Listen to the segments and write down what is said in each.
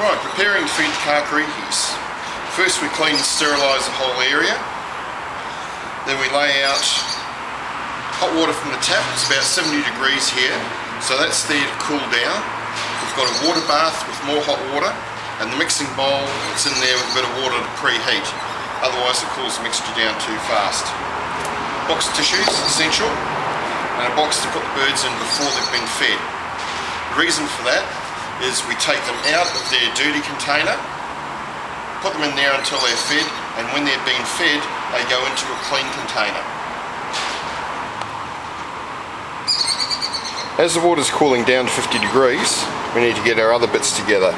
Right, preparing to feed the kakarikis. First we clean and sterilise the whole area. Then we lay out hot water from the tap. It's about 70 degrees here, so that's there to cool down. We've got a water bath with more hot water, and the mixing bowl that's in there with a bit of water to preheat. Otherwise it cools the mixture down too fast. Box of tissues, essential, and a box to put the birds in before they've been fed. The reason for that is we take them out of their dirty container, put them in there until they're fed, and when they've been fed, they go into a clean container. As the water's cooling down to 50 degrees, we need to get our other bits together.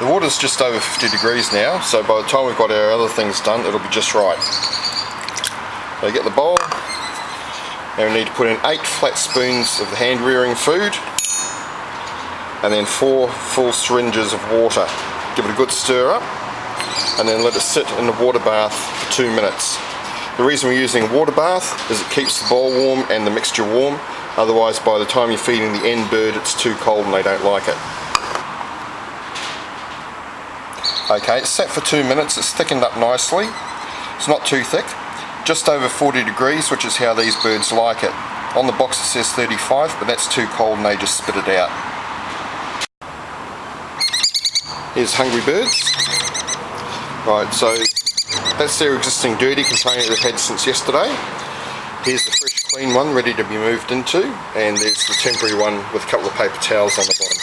The water's just over 50 degrees now, so by the time we've got our other things done, it'll be just right. So get the bowl, and we need to put in 8 flat spoons of the hand rearing food, and then 4 full syringes of water. Give it a good stir up, and then let it sit in the water bath for 2 minutes. The reason we're using a water bath is it keeps the bowl warm and the mixture warm, otherwise by the time you're feeding the end bird it's too cold and they don't like it. Okay, it's set for 2 minutes, it's thickened up nicely. It's not too thick, just over 40 degrees, which is how these birds like it. On the box it says 35, but that's too cold and they just spit it out. Here's hungry birds. Right, so that's their existing dirty container they've had since yesterday. Here's the fresh clean one ready to be moved into, and there's the temporary one with a couple of paper towels on the bottom.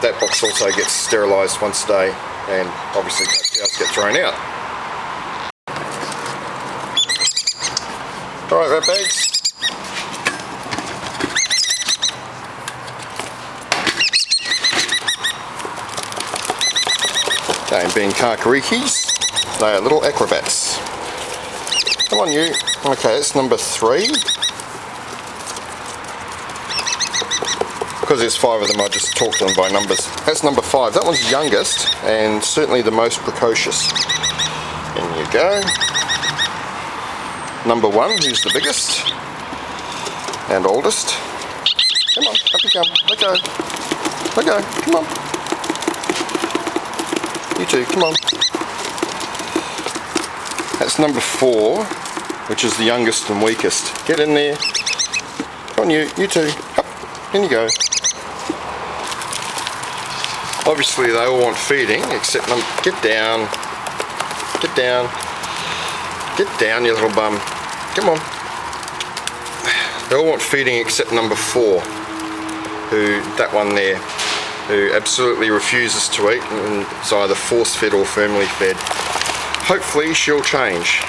That box also gets sterilised once a day, and obviously paper towels get thrown out. Alright, rat bags. Okay, and being kakarikis, they are little acrobats. Come on you. Okay, that's number 3. Because there's 5 of them, I just talk to them by numbers. That's number 5. That one's the youngest and certainly the most precocious. In you go. Number 1, who's the biggest and oldest. Come on, up you come. Let go. Let go. Come on. You two, come on. That's number 4, which is the youngest and weakest. Get in there. Come on you two. Up. In you go. Obviously they all want feeding, except get down. Get down. Get down, you little bum. Come on. They all want feeding except number 4, that one there, who absolutely refuses to eat and is either force-fed or firmly fed. Hopefully she'll change.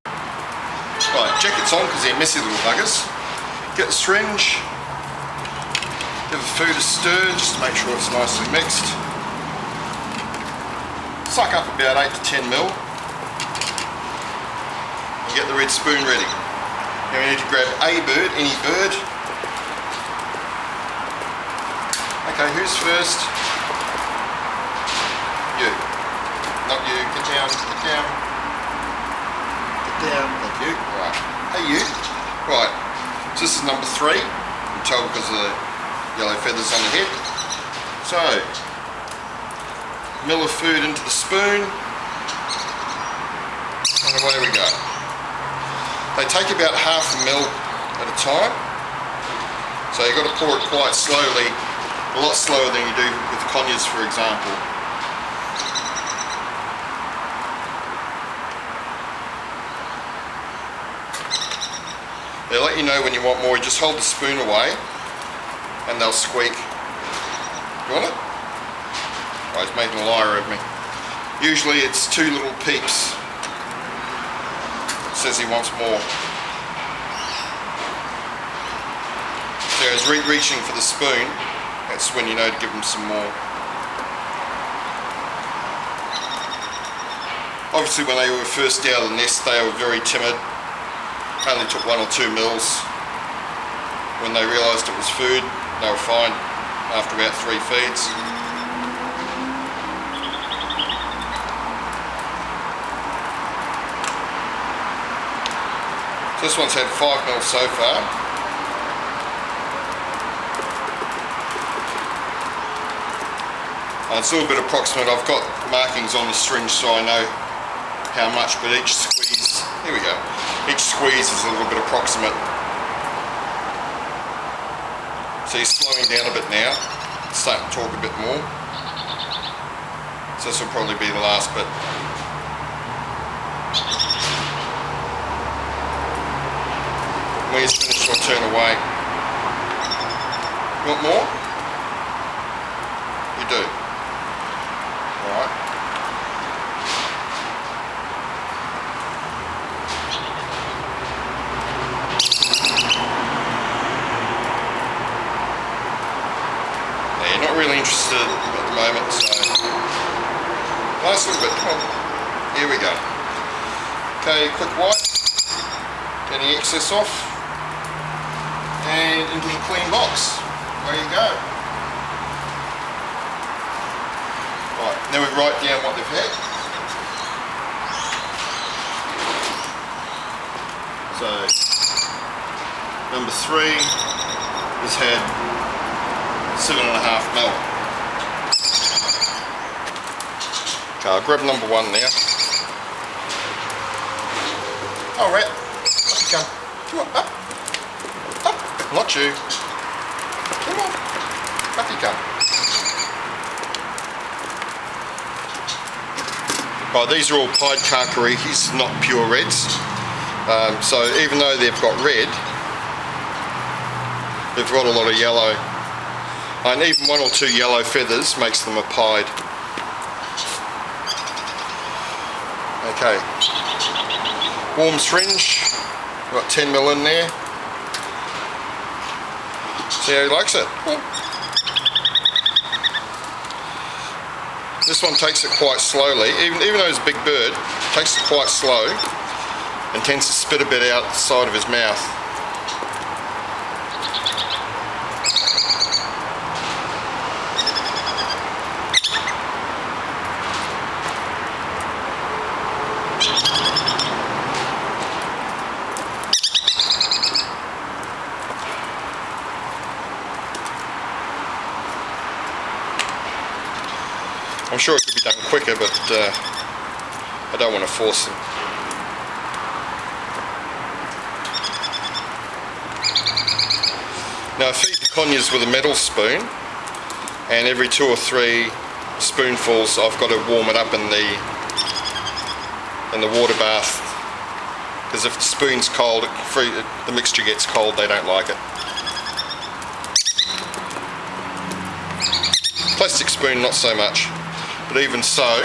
Right, jackets on because they're messy little buggers. Get the syringe. Give the food a stir just to make sure it's nicely mixed. Suck up about 8 to 10 mil. You get the red spoon ready. Now we need to grab a bird, any bird. Okay, who's first? You. Not you. Get down. Get down. Get down. Thank you. Right. Hey you. Right. So this is number 3. You can tell because of the yellow feathers on the head. So, mill of food into the spoon, and away we go. They take about half a mil at a time, so you've got to pour it quite slowly, a lot slower than you do with the conures, for example. They'll let you know when you want more. You just hold the spoon away and they'll squeak. You want it? Oh, he's making a liar of me. Usually it's 2 little peeps. Says he wants more. So he's reaching for the spoon. That's when you know to give him some more. Obviously when they were first out of the nest they were very timid. Only took 1 or 2 mils. When they realised it was food, they were fine after about 3 feeds. This one's had 5 mil so far. It's a little bit approximate. I've got markings on the syringe so I know how much, but each squeeze, here we go, each squeeze is a little bit approximate. So he's slowing down a bit now, starting to talk a bit more. So this will probably be the last bit. When he's finished, I'll turn away. You want more? You do. Alright. Yeah, you're not really interested at the moment, so nice little bit. Come on. Here we go. Okay, quick wipe. Get any excess off. And into the clean box. There you go. Right, now we write down what they've had. So, number 3 has had 7.5 mil. Okay, I'll grab number 1 now. Oh, rat. Up you come. Come on, up. Up. Not you. Come on. Up you come. Right, these are all pied kakarikis, not pure reds. So even though they've got red, they've got a lot of yellow. And even 1 or 2 yellow feathers makes them a pied. Okay. Warm syringe. Got 10 mil in there. See how he likes it. This one takes it quite slowly, even though it's a big bird, takes it quite slow and tends to spit a bit out the side of his mouth. I'm sure it could be done quicker, but I don't want to force them. Now I feed the conures with a metal spoon, and every 2 or 3 spoonfuls I've got to warm it up in the water bath, because if the spoon's cold, the mixture gets cold, they don't like it. Plastic spoon, not so much. But even so,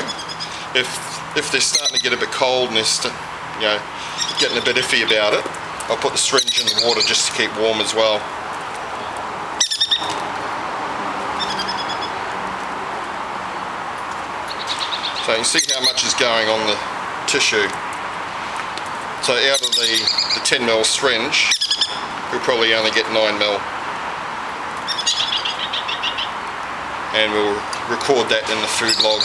if they're starting to get a bit cold and they're getting a bit iffy about it, I'll put the syringe in the water just to keep warm as well. So you can see how much is going on the tissue. So out of the 10 ml syringe, we'll probably only get 9 ml. And we'll record that in the food log.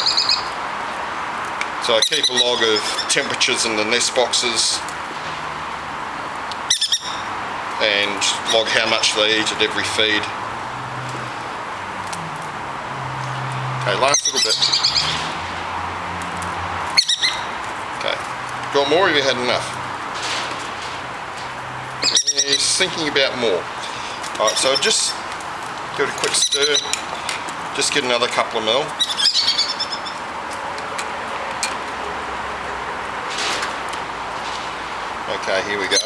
So I keep a log of temperatures in the nest boxes and log how much they eat at every feed. Okay, last little bit. Okay, got more or have you had enough? He's thinking about more. Alright, so just give it a quick stir. Just get another couple of mil. Okay, here we go.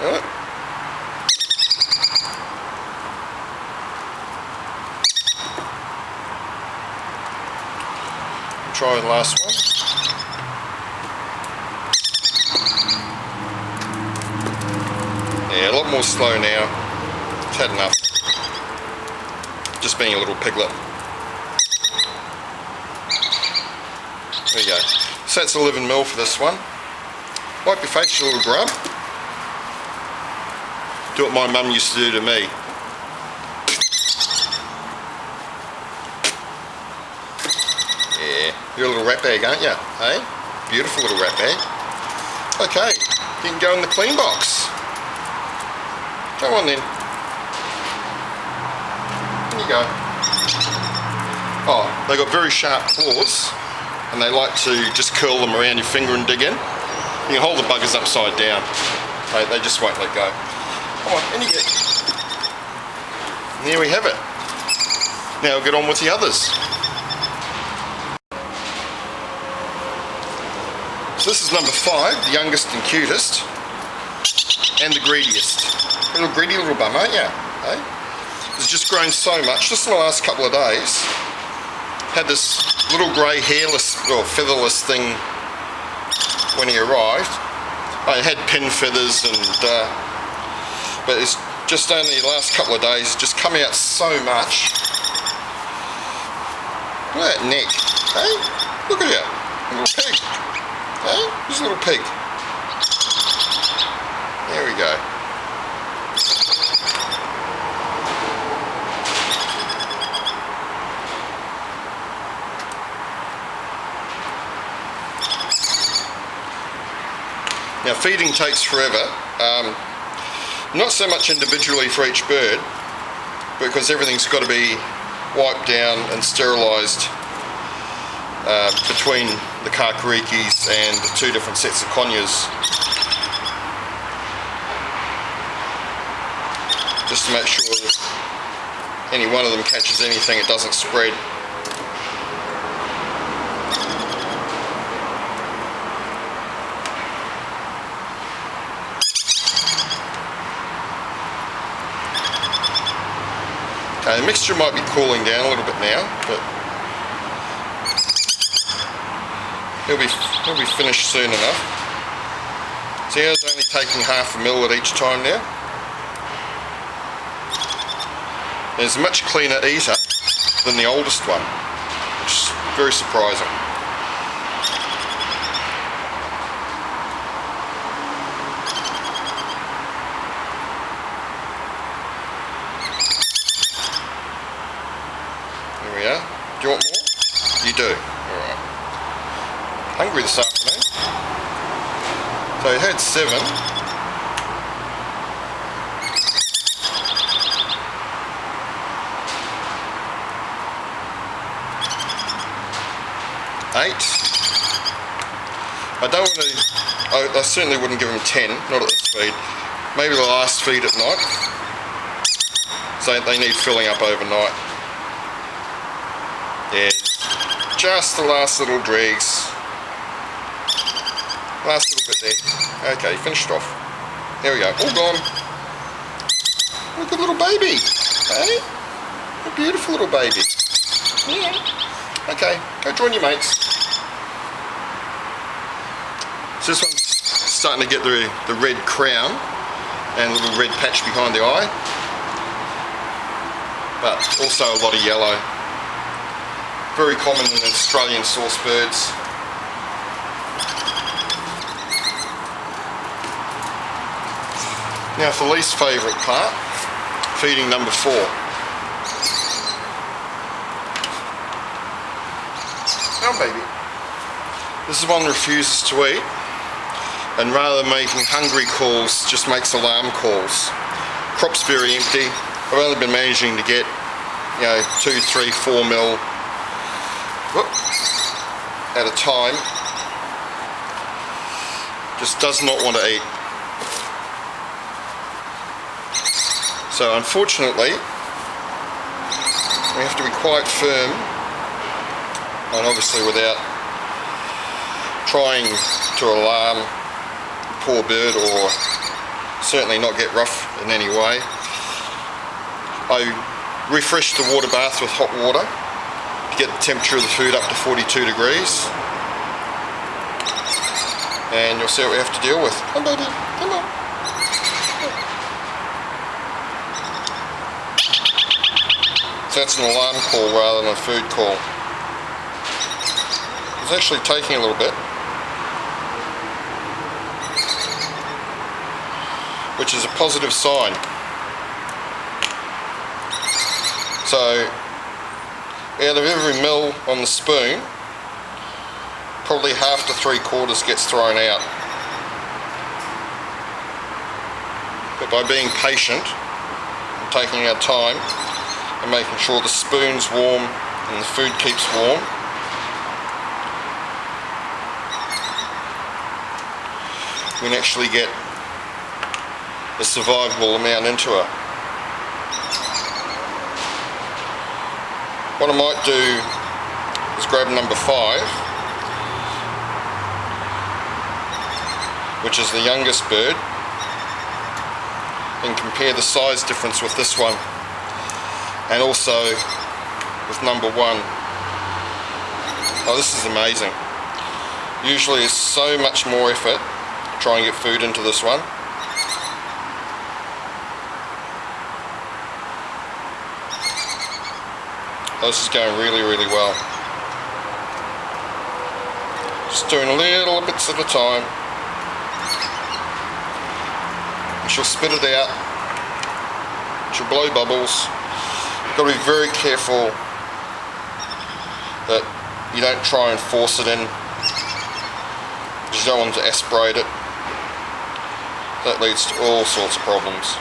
Alright. Try the last one. Yeah, a lot more slow now. It's had enough. Just being a little piglet. There you go. So that's 11 mil for this one. Wipe your face, you little grub. Do what my mum used to do to me. Yeah, you're a little rat bag, aren't you? Hey? Beautiful little rat bag. Okay, you can go in the clean box. Come on then. In you go. Oh, they got very sharp claws and they like to just curl them around your finger and dig in. You can hold the buggers upside down. They just won't let go. Come on, in you get. And there we have it. Now we'll get on with the others. So this is number 5, the youngest and cutest, and the greediest. A little greedy little bum, aren't you? Eh? It's just grown so much, just in the last couple of days. Had this little grey hairless, or featherless thing when he arrived. I had pin feathers, but it's just only the last couple of days, just come out so much. Look at that neck, hey? Look at it, a little pig. Hey, here's a little pig. There we go. Now feeding takes forever. Not so much individually for each bird, because everything's got to be wiped down and sterilised between the kakarikis and the 2 different sets of conures, just to make sure that any one of them catches anything, it doesn't spread. Okay, the mixture might be cooling down a little bit now, but he'll be finished soon enough. See, ours only taking half a mil at each time now. There's a much cleaner eater than the oldest one, which is very surprising. There we are. Do you want more? You do. Alright. Hungry this afternoon. So I had 7. 8. I don't want to. I certainly wouldn't give them 10. Not at this feed. Maybe the last feed at night. So they need filling up overnight. Yeah. Just the last little dregs. Last little bit there. Okay, finished off. There we go, all gone. Look at the little baby. Hey? A beautiful little baby. Yeah. Okay, go join your mates. So this one's starting to get the red crown and a little red patch behind the eye. But also a lot of yellow. Very common in Australian source birds. Now for the least favourite part, feeding number 4. Oh baby. This is one that refuses to eat, and rather than making hungry calls, just makes alarm calls. Crop's very empty. I've only been managing to get, 2, 3, 4 mil at a time. Just does not want to eat. So unfortunately, we have to be quite firm, and obviously without trying to alarm the poor bird or certainly not get rough in any way. I refresh the water bath with hot water to get the temperature of the food up to 42 degrees. And you'll see what we have to deal with. Come on, baby, come on. So that's an alarm call rather than a food call. It's actually taking a little bit, which is a positive sign. So out of every mil on the spoon, probably half to 3/4 gets thrown out. But by being patient and taking our time and making sure the spoon's warm and the food keeps warm, we can actually get a survivable amount into her. What I might do is grab number 5, which is the youngest bird, and compare the size difference with this one, and also with number 1. Oh, this is amazing. Usually it's so much more effort to try and get food into this one. Oh, this is going really, really well. Just doing little bits at a time. She'll spit it out. She'll blow bubbles. You've got to be very careful that you don't try and force it in. You don't want to aspirate it. That leads to all sorts of problems.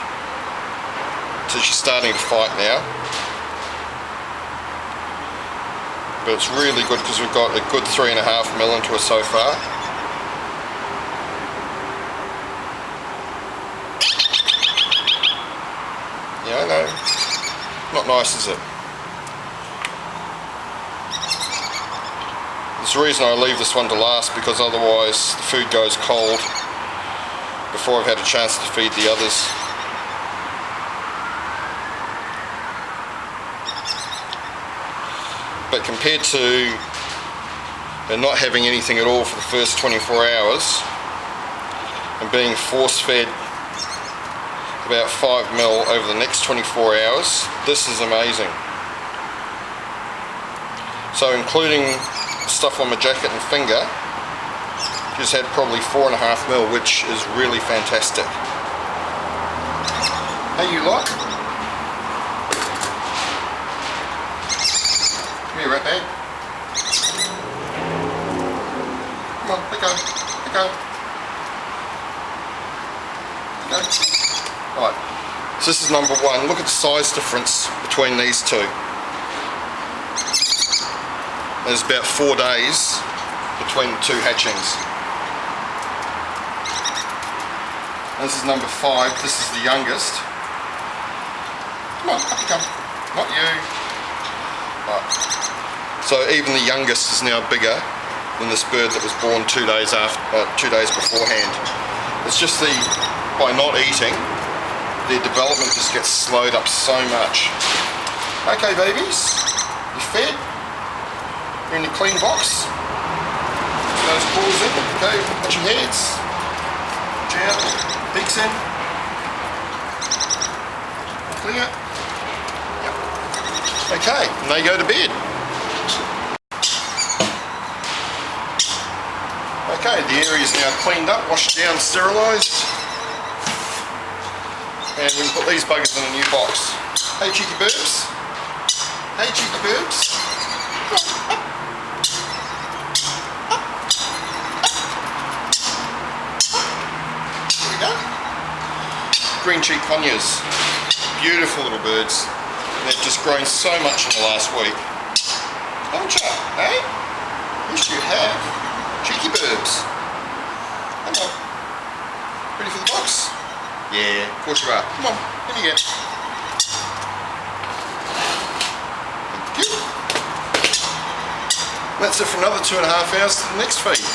So she's starting to fight now. But it's really good because we've got a good 3.5 mil into her so far. Yeah, I know. Not nice, is it? There's a reason I leave this one to last, because otherwise the food goes cold before I've had a chance to feed the others. But compared to not having anything at all for the first 24 hours and being force-fed about 5 mil over the next 24 hours, this is amazing. So including stuff on my jacket and finger, she's had probably 4.5 mil, which is really fantastic. Hey, you lot. Come here, rat bag. Come on, let go. Let go. Let go. Right, so this is number 1. Look at the size difference between these two. There's about 4 days between the 2 hatchings. This is number 5. This is the youngest. Come on, up you come. Not you. Right. So even the youngest is now bigger than this bird that was born 2 days beforehand. It's just by not eating, their development just gets slowed up so much. Okay, babies, you're fed. You're in your clean box. Put those paws in. Okay, watch your heads. Watch out. Beaks in. Clear. Yep. Okay, and they go to bed. Okay, the area is now cleaned up, washed down, sterilised. And we can put these buggers in a new box. Hey, cheeky burbs. Hey, cheeky burbs. There we go. Green cheek conures. Beautiful little birds. They've just grown so much in the last week. Haven't you? Hey? Yes, you have. Cheeky burbs. Come on. Ready for the box? Yeah, of course you are. Come on, in you get. Thank you. That's it for another 2.5 hours to the next feed.